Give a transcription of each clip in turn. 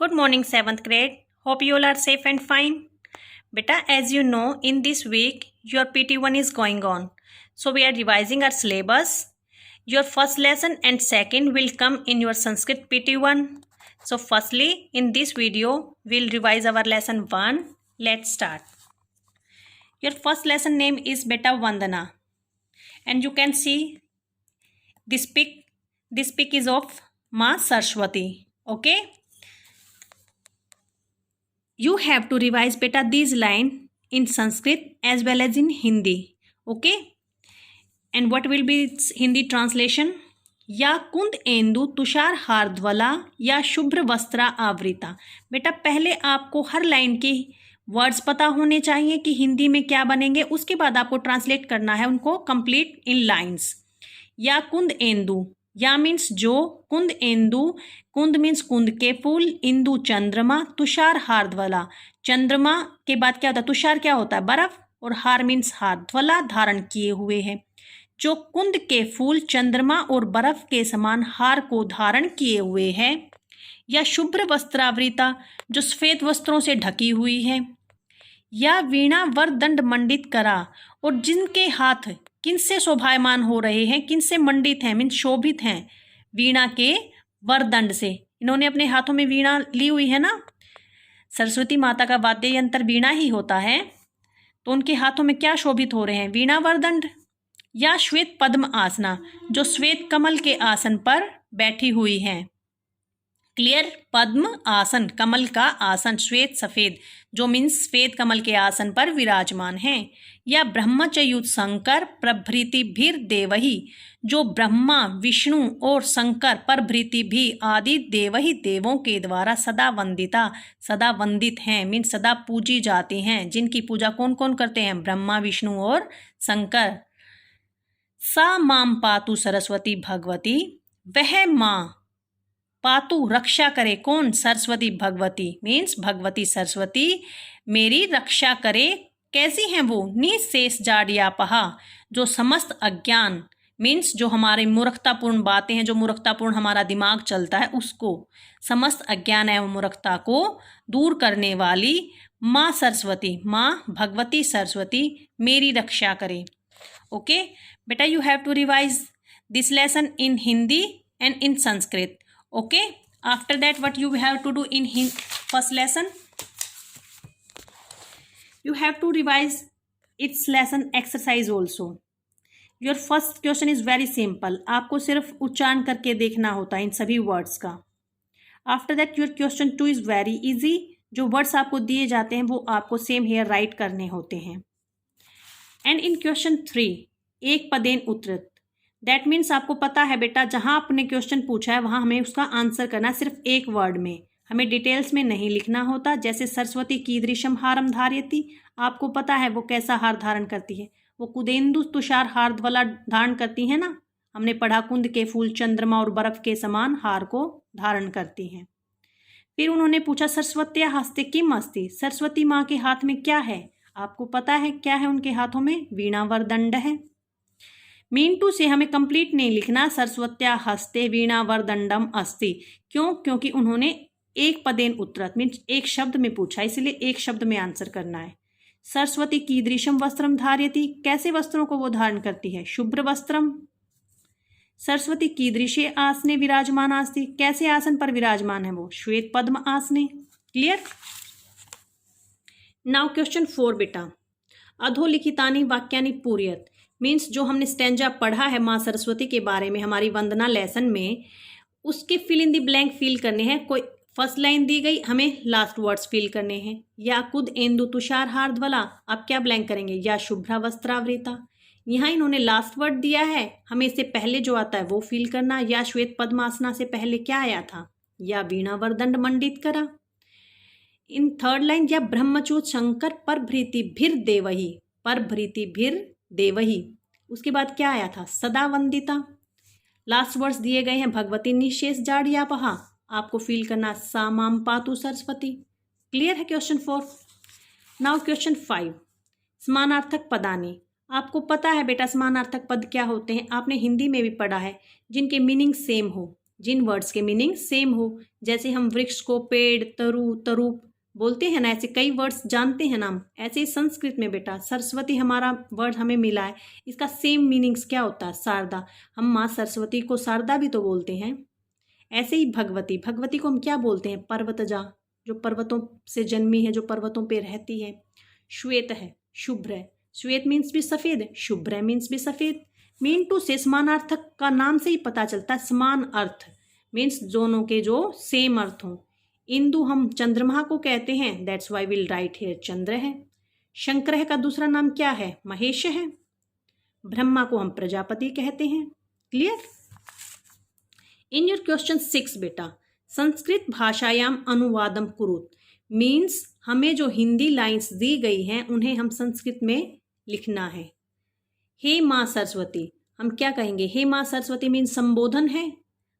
Good morning, 7th grade. Hope you all are safe and fine. Beta, as you know, in this week, your PT1 is going on. So, we are revising our syllabus. Your first lesson and second will come in your Sanskrit PT1. So, firstly, in this video, we'll revise our lesson 1. Let's start. Your first lesson name is Beta Vandana. And you can see this pic. This pic is of Ma Saraswati. Okay. You have to revise beta these line in Sanskrit as well as in Hindi. Okay. And what will be its Hindi translation? या कुंद एंदु तुषार हार्द्वला या शुभ्र वस्त्रा आवृता। बेटा पहले आपको हर line के words पता होने चाहिए कि हिंदी में क्या बनेंगे, उसके बाद आपको ट्रांसलेट करना है उनको कंप्लीट इन लाइंस। या कुंद एंदु, या मीन्स जो, कुंद एंदु, कुंद मीन्स कुंद के फूल, इंदु चंद्रमा, तुषार हार्द्वला। चंद्रमा के बाद क्या होता है? तुषार क्या होता है? बर्फ, और हार मीन्स हार्द्वला धारण किए हुए है। जो कुंद के फूल चंद्रमा और बर्फ के समान हार को धारण किए हुए है। या शुभ्र वस्त्रावृता, जो सफेद वस्त्रों से ढकी हुई है। या वीणा वरदंड मंडित करा, और जिनके हाथ किनसे शोभायमान हो रहे हैं, किनसे मंडित हैं, मीन्स शोभित हैं, वीणा के वरदंड से। इन्होंने अपने हाथों में वीणा ली हुई है ना, सरस्वती माता का वाद्य यंत्र वीणा ही होता है, तो उनके हाथों में क्या शोभित हो रहे हैं? वीणा वरदंड। या श्वेत पद्म आसना, जो श्वेत कमल के आसन पर बैठी हुई हैं। क्लियर? पद्म आसन, कमल का आसन, श्वेत सफेद, जो मीन्स श्वेत कमल के आसन पर विराजमान हैं। या ब्रह्मचयुत शंकर प्रभृति भीर देवही, जो ब्रह्मा विष्णु और शंकर प्रभृति भी आदि देवही देवों के द्वारा सदा वंदिता, सदा वंदित हैं, मीन्स सदा पूजी जाती हैं। जिनकी पूजा कौन कौन करते हैं? ब्रह्मा विष्णु और शंकर। सा माम पातु सरस्वती भगवती, वह माँ पातु रक्षा करे, कौन? सरस्वती भगवती, मीन्स भगवती सरस्वती मेरी रक्षा करे। कैसी हैं वो? निशेष जाड्यापहा, जो समस्त अज्ञान, मीन्स जो हमारे मूर्खतापूर्ण बातें हैं, जो मूर्खतापूर्ण हमारा दिमाग चलता है, उसको, समस्त अज्ञान एवं मूर्खता को दूर करने वाली माँ सरस्वती, माँ भगवती सरस्वती मेरी रक्षा करे। ओके बेटा, you have to revise this lesson in Hindi and in Sanskrit. Okay, after that what you have to do in first lesson, you have to revise its lesson exercise also. Your first question is very simple, आपको सिर्फ उच्चारण करके देखना होता है इन सभी words का। After that your question 2 is very easy, जो वर्ड्स आपको दिए जाते हैं वो आपको सेम हेयर राइट करने होते हैं। एंड इन क्वेश्चन 3 एक पदेन उत्तरत, दैट मीन्स आपको पता है बेटा, जहां आपने क्वेश्चन पूछा है वहां हमें उसका आंसर करना सिर्फ एक वर्ड में, हमें डिटेल्स में नहीं लिखना होता। जैसे सरस्वती कीदृशम हारम धारयति, आपको पता है वो कैसा हार धारण करती है? वो कुदेन्दु तुषार हार्द्वला धारण करती है ना, हमने पढ़ा कुंद के फूल चंद्रमा और बर्फ के समान हार को धारण करती हैं। फिर उन्होंने पूछा सरस्वत्या हस्ते किम अस्ति, सरस्वती माँ के हाथ में क्या है? आपको पता है क्या है उनके हाथों में? वीणा वरदंड है। मीन टू से हमें कंप्लीट नहीं लिखना, सरस्वत्या हस्ते वीणा वरदंडम अस्ति। क्यों? क्योंकि उन्होंने एक पदेन उत्तरत मीन्स एक शब्द में पूछा, इसलिए एक शब्द में आंसर करना है। सरस्वती कीदृशम वस्त्रम धारयति, कैसे वस्त्रों को वो धारण करती है? शुभ्र वस्त्रम। सरस्वती कीदृशे आसने विराजमान अस्ति, कैसे आसन पर विराजमान है वो? श्वेत पद्म आसने। क्लियर? नाउ क्वेश्चन 4 बेटा, अधोलिखितानि वाक्यानि पूरयत, मीन्स जो हमने स्टैंजा पढ़ा है माँ सरस्वती के बारे में हमारी वंदना लेसन में, उसके fill in the blank fill करने हैं। कोई फर्स्ट लाइन दी गई, हमें लास्ट वर्ड्स फिल करने हैं। या कुद एंदु तुषार हार्द्वला, आप क्या ब्लैंक करेंगे? या शुभ्रा वस्त्रावृता, यहाँ इन्होंने लास्ट वर्ड दिया है, हमें इससे पहले जो आता है वो फिल करना। या श्वेत पद्मासना से पहले क्या आया था? या वीणा वरदंड मंडित करा। इन थर्ड लाइन, या ब्रह्मच्युत शंकर प्रभृति भीर देवही, प्रभृति भीर देवही, उसके बाद क्या आया था? सदा वंदिता। लास्ट वर्ड्स दिए गए हैं भगवती निशेष जाड्यापहा, आपको फील करना सा माम पातु सरस्वती। क्लियर है क्वेश्चन 4? नाउ क्वेश्चन 5 समानार्थक पदानी, आपको पता है बेटा समानार्थक पद क्या होते हैं, आपने हिंदी में भी पढ़ा है, जिनके मीनिंग सेम हो। जिन वर्ड्स के मीनिंग सेम हो। जैसे हम वृक्ष को पेड़, तरु, तरूप बोलते हैं ना, ऐसे कई वर्ड्स जानते हैं नाम। ऐसे ही संस्कृत में बेटा सरस्वती हमारा वर्ड हमें मिला है, इसका सेम मीनिंग्स क्या होता है? शारदा। हम माँ सरस्वती को शारदा भी तो बोलते हैं। ऐसे ही भगवती, भगवती को हम क्या बोलते हैं? पर्वतजा, जो पर्वतों से जन्मी है, जो पर्वतों पे रहती है। श्वेत है, शुभ्र है, श्वेत मीन्स भी सफ़ेद, शुभ्र मीन्स भी सफ़ेद। मीन टू से समानार्थक का नाम से ही पता चलता है, समान अर्थ मीन्स दोनों के जो सेम अर्थ हों। इंदु हम चंद्रमा को कहते हैं, that's why we'll write here चंद्र है। शंकर का दूसरा नाम क्या है? महेश है। ब्रह्मा को हम प्रजापति कहते हैं। क्लियर? इन योर क्वेश्चन 6 बेटा, संस्कृत भाषायाम अनुवादम कुरुत मीन्स हमें जो हिंदी लाइंस दी गई हैं उन्हें हम संस्कृत में लिखना है। हे माँ सरस्वती, हम क्या कहेंगे? हे माँ सरस्वती मीन्स संबोधन है,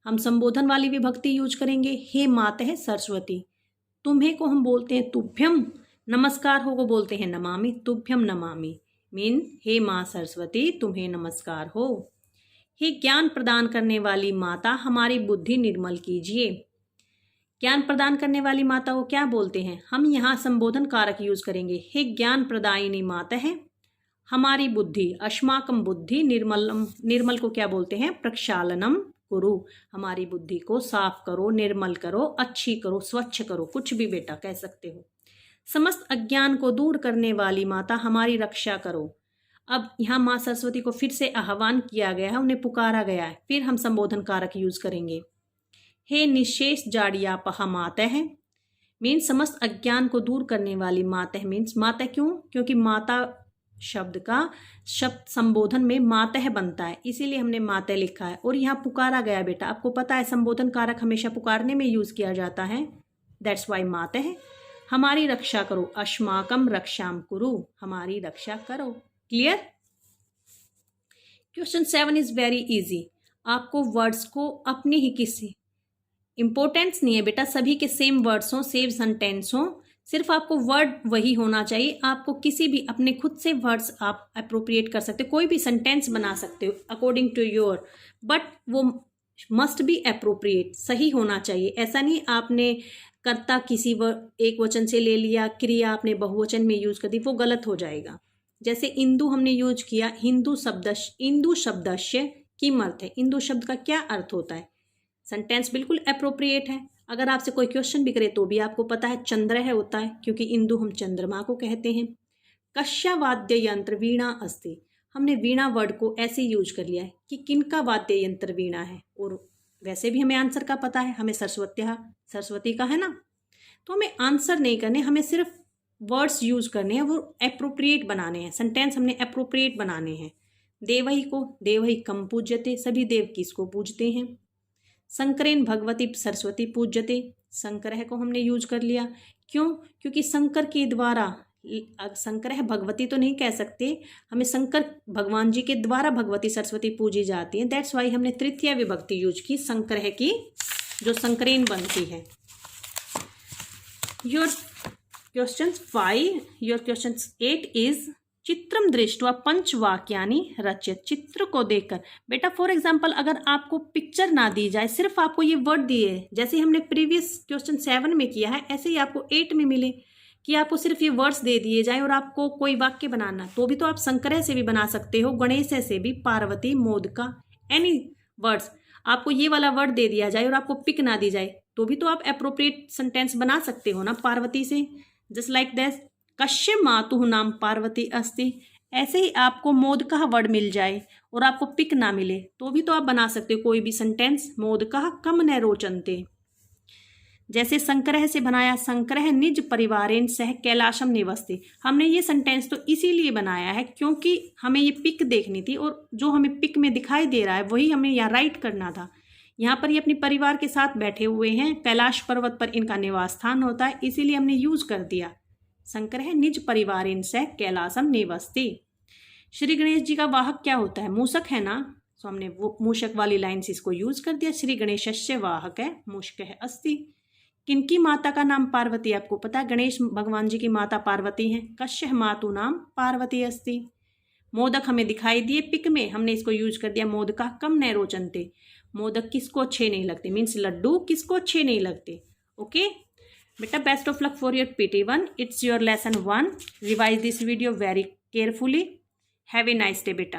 हम संबोधन वाली विभक्ति यूज करेंगे। हे माता है सरस्वती। तुम्हें को हम बोलते हैं तुभ्यम, नमस्कार हो को बोलते हैं नमामि, तुभ्यम नमामि मीन हे माँ सरस्वती तुम्हें नमस्कार हो। हे ज्ञान प्रदान करने वाली माता, हमारी बुद्धि निर्मल कीजिए। ज्ञान प्रदान करने वाली माता को क्या बोलते हैं? हम यहाँ संबोधन कारक यूज करेंगे। हे ज्ञान प्रदायिनी माता है, हमारी बुद्धि, अस्माकं बुद्धि निर्मलम, निर्मल को क्या बोलते हैं? प्रक्षालनम कुरु, हमारी बुद्धि को साफ करो, निर्मल करो, अच्छी करो, स्वच्छ करो, कुछ भी बेटा कह सकते हो। समस्त अज्ञान को दूर करने वाली माता, हमारी रक्षा करो। अब यहाँ माँ सरस्वती को फिर से आह्वान किया गया है, उन्हें पुकारा गया है, फिर हम संबोधन कारक यूज करेंगे। हे निशेष जाड़ियापहा माता है मीन्स समस्त अज्ञान को दूर करने वाली माता है। मीन्स माता क्यों? क्योंकि माता शब्द का शब्द संबोधन में मातः बनता है, इसीलिए हमने मातः लिखा है। और यहाँ पुकारा गया बेटा, आपको पता है संबोधन कारक हमेशा पुकारने में यूज किया जाता है, दैट्स वाई मातः। हमारी रक्षा करो, अस्माकं रक्षाम कुरु, हमारी रक्षा करो। Clear? Question 7 is very easy. आपको वर्ड्स को अपनी ही किसी इंपॉर्टेंस नहीं है बेटा, सभी के सेम वर्ड्स हों, सेम सेंटेंस हों, सिर्फ आपको वर्ड वही होना चाहिए। आपको किसी भी अपने खुद से वर्ड्स आप अप्रोप्रिएट कर सकते हो, कोई भी सेंटेंस बना सकते हो अकॉर्डिंग टू योर, बट वो मस्ट बी अप्रोप्रिएट, सही होना चाहिए। ऐसा नहीं आपने कर्ता किसी एक वचन से ले लिया, क्रिया आपने बहुवचन में यूज कर दी, वो गलत हो जाएगा। जैसे इंदु हमने यूज किया, इंदु शब्दस्य किमर्थ है, इंदु शब्द का क्या अर्थ होता है? सेंटेंस बिल्कुल अप्रोप्रिएट है। अगर आपसे कोई क्वेश्चन भी करे तो भी आपको पता है चंद्र है होता है, क्योंकि इंदु हम चंद्रमा को कहते हैं। कस्य वाद्य यंत्र वीणा अस्ति, हमने वीणा वर्ड को ऐसे यूज कर लिया है कि किनका वाद्य यंत्र वीणा है, और वैसे भी हमें आंसर का पता है, हमें सरस्वती का है ना। तो हमें आंसर नहीं करने, हमें सिर्फ वर्ड्स यूज करने हैं, वो अप्रोप्रिएट बनाने हैं, सेंटेंस हमने अप्रोप्रिएट बनाने हैं। देवही को देवही कम पूज्यते, सभी देव किसको पूजते हैं? शंकरेन भगवती सरस्वती पूज्यते, शंकर को हमने यूज कर लिया। क्यों? क्योंकि शंकर के द्वारा, शंकर है भगवती तो नहीं कह सकते, हमें शंकर भगवान जी के द्वारा भगवती सरस्वती पूजी जाती है, दैट्स वाई हमने तृतीय विभक्ति यूज की शंकर है की, जो शंकरेन बनती है। Your question 5, your question 8 is चित्रम दृष्ट्वा पंचवाक्यानि रचित, चित्र को देखकर। बेटा फॉर एग्जाम्पल अगर आपको पिक्चर ना दी जाए, सिर्फ आपको ये वर्ड दिए, जैसे हमने प्रीवियस क्वेश्चन 7 में किया है, ऐसे ही आपको 8 में मिले कि आपको सिर्फ ये वर्ड्स दे दिए जाए और आपको कोई वाक्य बनाना, तो भी तो आप शंकर से भी बना सकते हो, गणेश से भी, पार्वती, मोदका, एनी वर्ड्स। आपको ये वाला वर्ड दे दिया जाए और आपको पिक ना दी जाए, तो भी तो आप अप्रोप्रिएट सेंटेंस बना सकते हो ना पार्वती से। जस्ट लाइक दैट, कश्य मातुः नाम पार्वती अस्ति, ऐसे ही आपको मोदका वर्ड मिल जाए और आपको पिक ना मिले, तो भी तो आप बना सकते हो कोई भी सेंटेंस। मोदका कम न रोचन्ते, जैसे संकरह से बनाया, संकरह निज परिवारेण सह कैलाशम निवसति। हमने ये सेंटेंस तो इसीलिए बनाया है क्योंकि हमें ये पिक देखनी थी, और जो हमें पिक में दिखाई दे रहा है वही हमें यहाँ राइट करना था। यहाँ पर ये अपने परिवार के साथ बैठे हुए हैं, कैलाश पर्वत पर इनका निवास स्थान होता है, इसीलिए हमने यूज कर दिया। शंकर है निज परिवारेण सह कैलासम निवसति। श्री गणेश जी का वाहक क्या होता है? मूषक है ना, तो हमने वो मूषक वाली लाइन्स इसको यूज कर दिया। श्री गणेशस्य वाहक है मूषक है अस्ति। किनकी माता का नाम पार्वती? आपको पता है गणेश भगवान जी की माता पार्वती हैं। कश्य मातु नाम पार्वती अस्ति। मोदक हमें दिखाई दिए पिक में, हमने इसको यूज कर दिया मोदका कम न रोचन्ते। मोदक किसको अच्छे नहीं लगते, मीन्स लड्डू किसको अच्छे नहीं लगते। ओके बेटा, best of luck for your PT1. It's your lesson 1. Revise this video very carefully. Have a nice day बेटा।